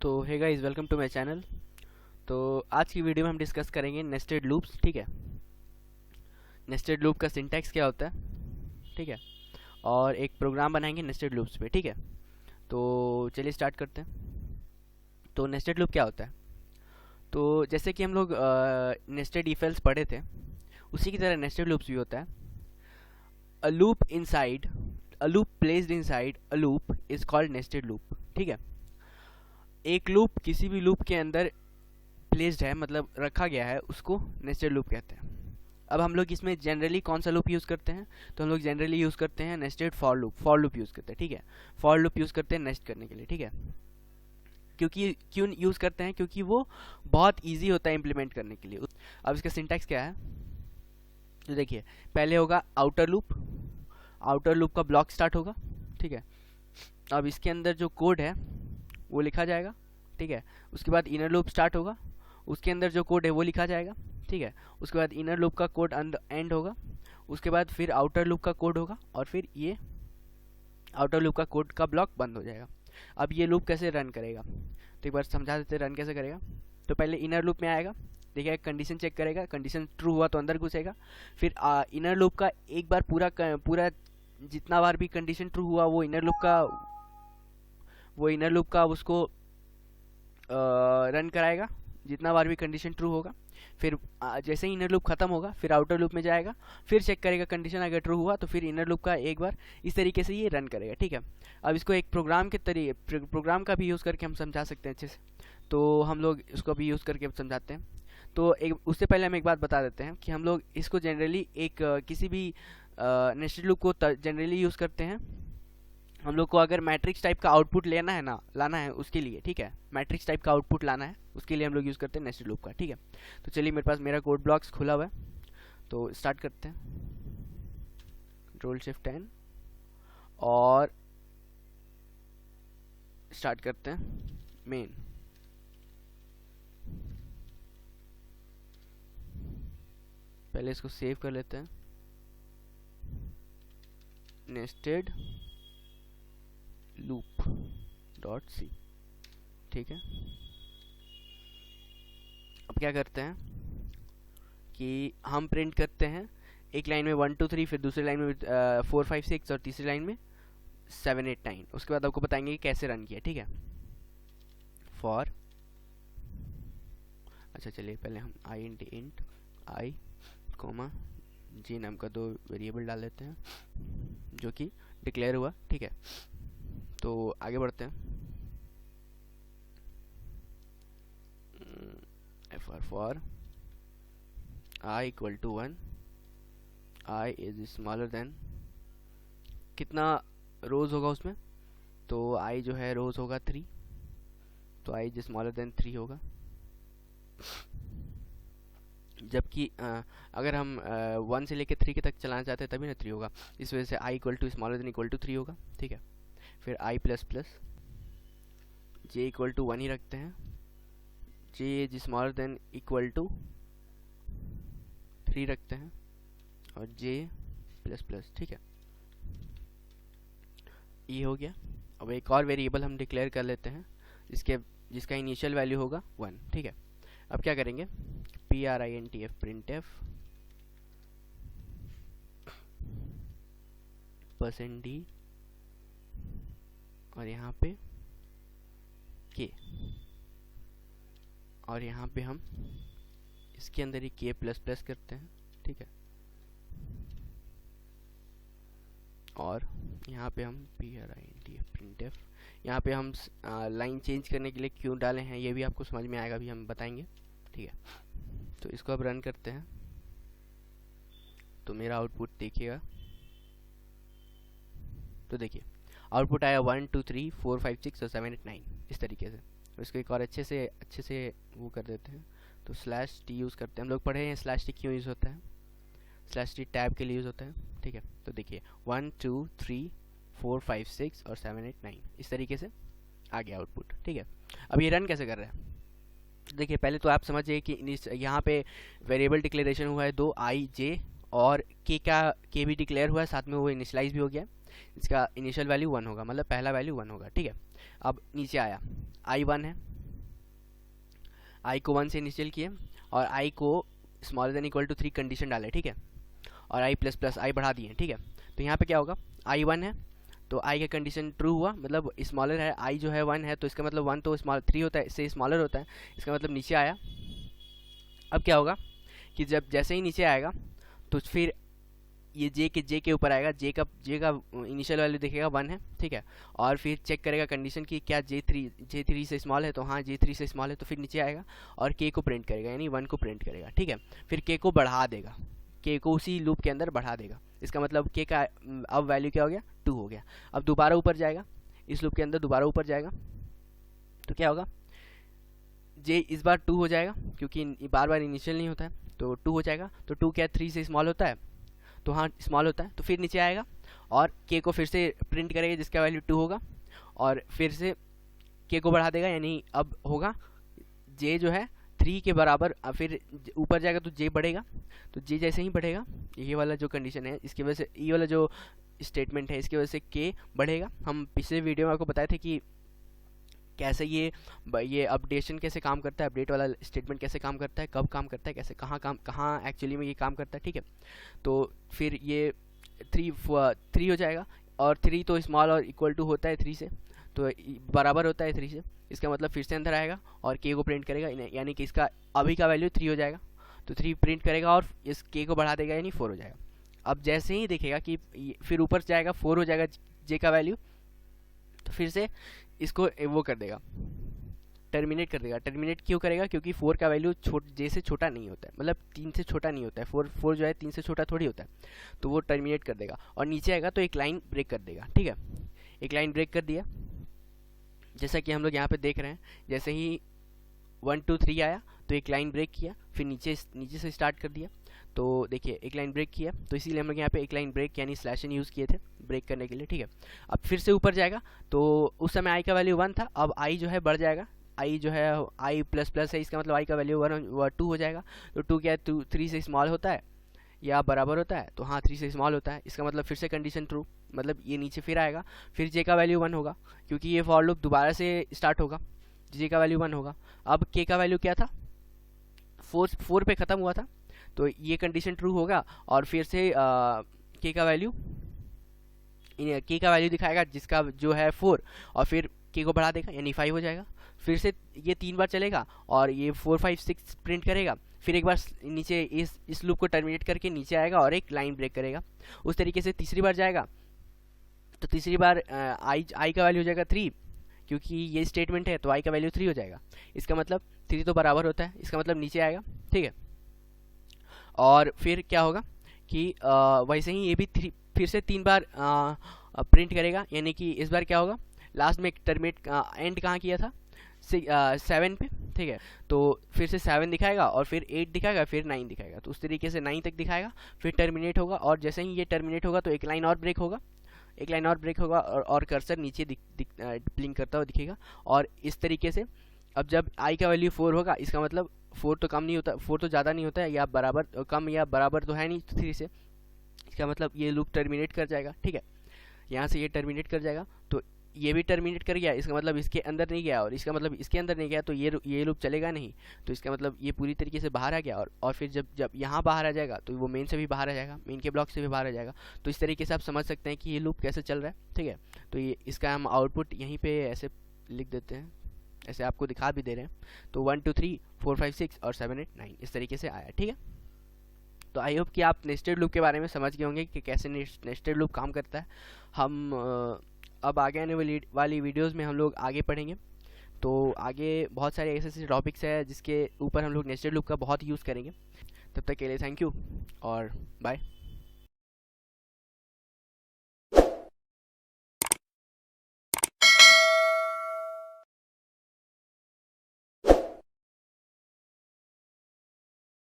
तो hey guys, welcome to my channel. तो आज की वीडियो में हम डिस्कस करेंगे नेस्टेड लूप्स। ठीक है, नेस्टेड लूप का सिंटैक्स क्या होता है, ठीक है, और एक प्रोग्राम बनाएंगे नेस्टेड लूप्स पे। ठीक है, तो चलिए स्टार्ट करते हैं। तो नेस्टेड लूप क्या होता है? तो जैसे कि हम लोग नेस्टेड इफ एल्स पढ़े थे, उसी की तरह नेस्टेड लूप्स भी होता है। A loop inside a loop placed inside a loop is called nested loop. ठीक है, एक लूप किसी भी लूप के अंदर प्लेस्ड है, मतलब रखा गया है, उसको नेस्टेड लूप कहते हैं। अब हम लोग इसमें जनरली कौन सा लूप यूज़ करते हैं? तो हम लोग जनरली यूज़ करते हैं नेस्टेड फॉर लूप यूज़ करते हैं। ठीक है, फॉर लूप यूज़ करते हैं नेस्ट करने के लिए। ठीक है, क्योंकि क्यों यूज़ करते हैं? क्योंकि वो बहुत ईजी होता है इम्प्लीमेंट करने के लिए। अब इसका सिंटैक्स क्या है? तो देखिए, पहले होगा आउटर लूप। आउटर लूप का ब्लॉक स्टार्ट होगा। ठीक है, अब इसके अंदर जो कोड है वो लिखा जाएगा। ठीक है, उसके बाद इनर लूप स्टार्ट होगा, उसके अंदर जो कोड है वो लिखा जाएगा। ठीक है, उसके बाद इनर लूप का कोड एंड होगा, उसके बाद फिर आउटर लूप का कोड होगा, और फिर ये आउटर लूप का कोड का ब्लॉक बंद हो जाएगा। अब ये लूप कैसे रन करेगा, तो एक बार समझा देते रन कैसे करेगा। तो पहले इनर लूप में आएगा, देखिए कंडीशन चेक करेगा, कंडीशन ट्रू हुआ तो अंदर घुसेगा। फिर इनर लूप का एक बार पूरा जितना बार भी कंडीशन ट्रू हुआ वो इनर लूप का उसको रन कराएगा जितना बार भी कंडीशन ट्रू होगा। फिर जैसे ही इनर लूप खत्म होगा फिर आउटर लूप में जाएगा, फिर चेक करेगा कंडीशन अगर ट्रू हुआ तो फिर इनर लूप का एक बार इस तरीके से ये रन करेगा। ठीक है, अब इसको एक प्रोग्राम का भी यूज़ करके हम समझा सकते हैं अच्छे से, तो हम लोग इसको भी यूज़ करके समझाते हैं। तो एक उससे पहले हम एक बात बता देते हैं कि हम लोग इसको जनरली एक किसी भी नेस्टेड लूप को जनरली यूज़ करते हैं हम लोग को अगर मैट्रिक्स टाइप का आउटपुट लाना है उसके लिए। ठीक है, मैट्रिक्स टाइप का आउटपुट लाना है उसके लिए हम लोग यूज़ करते हैं नेस्टेड लूप का। ठीक है, तो चलिए मेरे पास मेरा कोड ब्लॉक्स खुला हुआ है, तो स्टार्ट करते हैं। कंट्रोल शिफ्ट एन और स्टार्ट करते हैं मेन। पहले इसको सेव कर लेते हैं, नेस्टेड लूप डॉट सी। ठीक है, अब क्या करते हैं कि हम प्रिंट करते हैं एक लाइन में 1 2 3, फिर दूसरी लाइन में 4 5 6 और तीसरी लाइन में 7 8 9। उसके बाद आपको बताएंगे कि कैसे रन किया। ठीक है, फॉर अच्छा चलिए पहले हम इंट आई कोमा जी नाम का 2 वेरिएबल डाल देते हैं जो कि डिक्लेयर हुआ। ठीक है, तो आगे बढ़ते हैं। For i equal to 1, i is smaller than, कितना रोज होगा उसमें? तो i जो है रोज होगा 3, तो i इज स्मॉलर देन 3 होगा। जबकि अगर हम 1 से लेकर 3 के तक चलाना चाहते हैं तभी ना 3 होगा, इस वजह से i equal to smaller than equal to 3 होगा। ठीक है, फिर i plus plus j equal to 1 ही रखते हैं, j is smaller than equal to 3 रखते हैं, और j प्लस प्लस। ठीक है, ये हो गया। अब एक और वेरिएबल हम डिक्लेयर कर लेते हैं जिसका इनिशियल वैल्यू होगा 1। ठीक है, अब क्या करेंगे, printf printf %d और यहाँ पे k, और यहाँ पे हम इसके अंदर ही k प्लस प्लस करते हैं। ठीक है, और यहाँ पे हम printf, यहाँ पे हम लाइन चेंज करने के लिए क्यों डाले हैं ये भी आपको समझ में आएगा, अभी हम बताएंगे। ठीक है, तो इसको अब रन करते हैं, तो मेरा आउटपुट देखिएगा। तो देखिए आउटपुट आया 1 2 3 4 5 6 और 7 8 9 इस तरीके से। तो इसको एक और अच्छे से वो कर देते हैं, तो /t यूज़ करते हैं। हम लोग पढ़े हैं /t क्यों यूज़ होता है, /t टैब के लिए यूज़ होता है। ठीक है, तो देखिए 1 2 3 4 5 6 और 7 8 9 इस तरीके से आ गया आउटपुट। ठीक है, अब ये रन कैसे कर रहा है? देखिए पहले तो आप समझिए कि यहाँ पे वेरिएबल डिक्लेरेशन हुआ है 2 i j, और k भी डिक्लेयर हुआ है, साथ में वो इनिशियलाइज भी हो गया। इसका इनिशियल वैल्यू 1 होगा, मतलब पहला वैल्यू 1 होगा। ठीक है, अब नीचे आया i 1 है, आई को 1 से इनिशियल किए और आई को smaller than equal to 3 condition डाले, ठीक है, और आई प्लस प्लस आई बढ़ा दिए, ठीक है। तो यहाँ पे क्या होगा, आई 1 है तो आई का कंडीशन ट्रू हुआ, मतलब स्मॉलर है, आई जो है 1 है तो इसका मतलब 1 तो स्मॉल 3 होता है, इससे स्मॉलर होता है, इसका मतलब नीचे आया। अब क्या होगा कि जब जैसे ही नीचे आएगा तो फिर ये जे के ऊपर आएगा, जे का इनिशियल वैल्यू देखेगा 1 है, ठीक है, और फिर चेक करेगा कंडीशन कि क्या जे थ्री से स्मॉल है, तो हाँ जे3 से स्मॉल है, तो फिर नीचे आएगा और के को प्रिंट करेगा, यानी 1 को प्रिंट करेगा, ठीक है। फिर के को बढ़ा देगा, के को उसी लूप के अंदर बढ़ा देगा, इसका मतलब के का अब वैल्यू क्या हो गया, 2 हो गया। अब दोबारा ऊपर जाएगा, इस लूप के अंदर दोबारा ऊपर जाएगा तो क्या होगा, जे इस बार 2 हो जाएगा क्योंकि बार बार इनिशियल नहीं होता है, तो 2 हो जाएगा। तो 2 क्या 3 से स्मॉल होता है, तो हाँ स्मॉल होता है, तो फिर नीचे आएगा और के को फिर से प्रिंट करेगा जिसका वैल्यू 2 होगा, और फिर से के को बढ़ा देगा, यानी अब होगा जे जो है 3 के बराबर। फिर ऊपर जाएगा तो जे बढ़ेगा, तो जे जैसे ही बढ़ेगा, ये वाला जो कंडीशन है इसकी वजह से, ये वाला जो स्टेटमेंट है इसकी वजह से के बढ़ेगा। हम पिछले वीडियो में आपको बताए थे कि कैसे ये अपडेशन कैसे काम करता है, अपडेट वाला स्टेटमेंट कैसे काम करता है, कब काम करता है, कैसे कहाँ एक्चुअली में ये काम करता है, ठीक है। तो फिर ये 3 हो जाएगा, और 3 तो स्मॉल और इक्वल टू होता है 3 से, तो बराबर होता है 3 से, इसका मतलब फिर से अंदर आएगा और के को प्रिंट करेगा, यानी कि इसका अभी का वैल्यू 3 हो जाएगा, तो 3 प्रिंट करेगा और इस के को बढ़ा देगा, यानी 4 हो जाएगा। अब जैसे ही देखेगा कि फिर ऊपर जाएगा 4 हो जाएगा जे का वैल्यू, तो फिर से इसको वो कर देगा, टर्मिनेट कर देगा। टर्मिनेट क्यों करेगा, क्योंकि 4 का वैल्यू जे से छोटा नहीं होता है, मतलब 3 से छोटा नहीं होता है, 4 जो है 3 से छोटा थोड़ी होता है, तो वो टर्मिनेट कर देगा और नीचे आएगा तो एक लाइन ब्रेक कर देगा, ठीक है। एक लाइन ब्रेक कर दिया, जैसा कि हम लोग यहाँ पे देख रहे हैं, जैसे ही 1 2 3 आया तो एक लाइन ब्रेक किया, फिर नीचे से स्टार्ट कर दिया, तो देखिए एक लाइन ब्रेक किया, तो इसीलिए हम लोग यहाँ पे एक लाइन ब्रेक यानी स्लैश एन यूज़ किए थे ब्रेक करने के लिए, ठीक है। अब फिर से ऊपर जाएगा, तो उस समय आई का वैल्यू 1 था, अब आई जो है बढ़ जाएगा, आई जो है आई प्लस प्लस है, इसका मतलब आई का वैल्यू 2 हो जाएगा। तो 2 क्या है, 3 से स्मॉल होता है या बराबर होता है, तो हाँ 3 से स्मॉल होता है, इसका मतलब फिर से कंडीशन ट्रू, मतलब ये नीचे फिर आएगा, फिर जे का वैल्यू 1 होगा क्योंकि ये फॉर लूप दोबारा से स्टार्ट होगा, जे का वैल्यू 1 होगा। अब के का वैल्यू क्या था, 4 पे ख़त्म हुआ था, तो ये कंडीशन ट्रू होगा और फिर से के का वैल्यू दिखाएगा जिसका जो है 4, और फिर के को बढ़ा देगा यानी 5 हो जाएगा। फिर से ये 3 बार चलेगा और ये 4 5 6 प्रिंट करेगा, फिर एक बार नीचे इस लूप को टर्मिनेट करके नीचे आएगा और एक लाइन ब्रेक करेगा। उस तरीके से तीसरी बार जाएगा, तो तीसरी बार आई का वैल्यू हो जाएगा 3, क्योंकि ये स्टेटमेंट है तो आई का वैल्यू 3 हो जाएगा, इसका मतलब 3 तो बराबर होता है, इसका मतलब नीचे आएगा, ठीक है। और फिर क्या होगा कि वैसे ही ये भी फिर से 3 बार प्रिंट करेगा, यानी कि इस बार क्या होगा, लास्ट में टर्मिनेट एंड कहाँ किया था, 7 पे, ठीक है। तो फिर से 7 दिखाएगा और फिर 8 दिखाएगा, फिर 9 दिखाएगा, तो उस तरीके से 9 तक दिखाएगा, फिर टर्मिनेट होगा, और जैसे ही ये टर्मिनेट होगा तो एक लाइन और ब्रेक होगा, और कर्सर नीचे ब्लिंक करता हुआ दिखेगा। और इस तरीके से अब जब आई का वैल्यू 4 होगा, इसका मतलब 4 तो कम नहीं होता, 4 तो ज़्यादा नहीं होता है, या बराबर कम या बराबर तो है नहीं 3 से, इसका मतलब ये लूप टर्मिनेट कर जाएगा, ठीक है। यहाँ से ये टर्मिनेट कर जाएगा, तो ये भी टर्मिनेट कर गया, इसका मतलब इसके अंदर नहीं गया, और इसका मतलब इसके अंदर नहीं गया, तो ये लूप चलेगा नहीं, तो इसका मतलब ये पूरी तरीके से बाहर आ गया। और फिर जब यहाँ बाहर आ जाएगा तो वो मेन से भी बाहर आ जाएगा, मेन के ब्लॉक से भी बाहर आ जाएगा। तो इस तरीके से आप समझ सकते हैं कि ये लूप कैसे चल रहा है, ठीक है। तो ये इसका हम आउटपुट यहीं पे ऐसे लिख देते हैं, ऐसे आपको दिखा भी दे रहे हैं। तो 1 2 3 4 5 6 और 7 8 9 इस तरीके से आया, ठीक है। तो आई होप कि आप नेस्टेड लूप के बारे में समझ गए होंगे कि कैसे नेस्टेड लूप काम करता है। हम अब आगे आने वाली वीडियोस में हम लोग आगे पढ़ेंगे, तो आगे बहुत सारे ऐसे टॉपिक्स हैं जिसके ऊपर हम लोग नेस्टेड लूप का बहुत यूज़ करेंगे। तब तक के लिए थैंक यू और बाय।